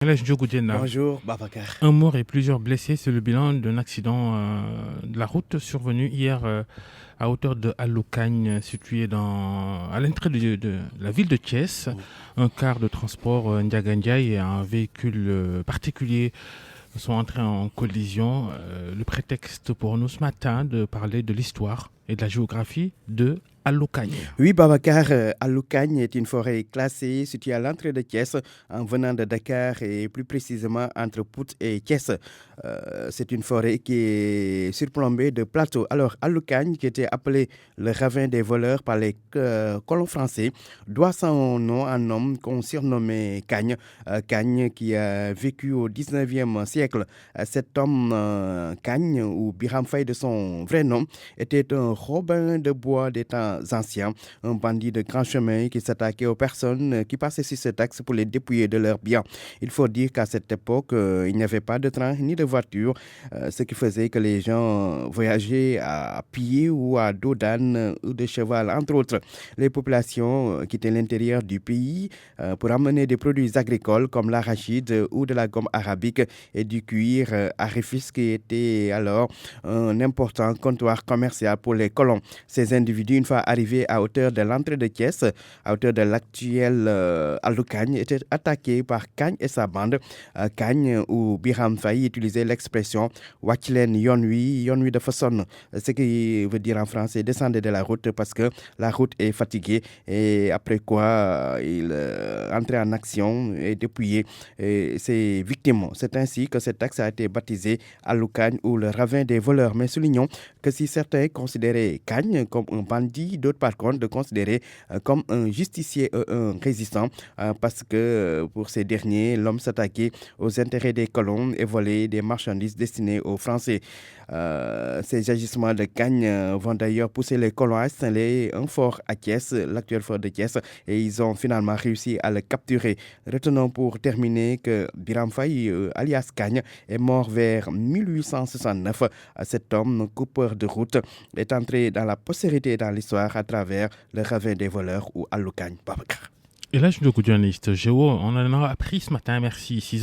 Elhadji Diogo Dienda. Bonjour Babacar. Un mort et plusieurs blessés, c'est le bilan d'un accident de la route survenu hier à hauteur de Allocagne, situé à l'entrée de la ville de Thiès. Un car de transport Ndiaga Ndiaye et un véhicule particulier sont entrés en collision. Le prétexte pour nous ce matin de parler de l'histoire et de la géographie de Allocagne. Oui, Babacar, Allocagne est une forêt classée située à l'entrée de Thiès en venant de Dakar et plus précisément entre Pout et Thiès. C'est une forêt qui est surplombée de plateaux. Alors, Allocagne, qui était appelé le ravin des voleurs par les colons français, doit son nom à un homme qu'on surnommait Cagne. Cagne qui a vécu au 19e siècle. Cet homme, Cagne, ou Biram Faye de son vrai nom, était un robin de bois des temps anciens, un bandit de grand chemin qui s'attaquait aux personnes qui passaient sur cet axe pour les dépouiller de leurs biens. Il faut dire qu'à cette époque, il n'y avait pas de train ni de voiture, ce qui faisait que les gens voyageaient à pied ou à dos d'âne ou de cheval, entre autres. Les populations quittaient l'intérieur du pays pour amener des produits agricoles comme l'arachide ou de la gomme arabique et du cuir à Rufisque, qui était alors un important comptoir commercial pour les colons. Ces individus, une fois arrivés à hauteur de l'entrée de Thiès, à hauteur de l'actuel Allocagne, étaient attaqués par Cagne et sa bande. Cagne ou Biram Faye utilisait l'expression Wachilen Yonwi, Yonwi de Fasson, ce qui veut dire en français descendez de la route parce que la route est fatiguée, et après quoi il entrait en action et dépouillait ses victimes. C'est ainsi que cet axe a été baptisé Allocagne ou le ravin des voleurs. Mais soulignons que si certains considéraient Cagne comme un bandit, d'autres par contre de considérer comme un justicier, un résistant, parce que pour ces derniers, l'homme s'attaquait aux intérêts des colons et volait des marchandises destinées aux Français. Ces agissements de Cagne vont d'ailleurs pousser les colons à installer un fort à Thiès, l'actuel fort de Thiès, et ils ont finalement réussi à le capturer. Retenons pour terminer que Biram Faye, alias Cagne, est mort vers 1869. Cet homme, coupeur de route, est entré dans la postérité et dans l'histoire à travers le ravin des voleurs ou Allocagne. Babacar. Elhadji Diogo Dienda, journaliste géo, on en a appris ce matin, merci.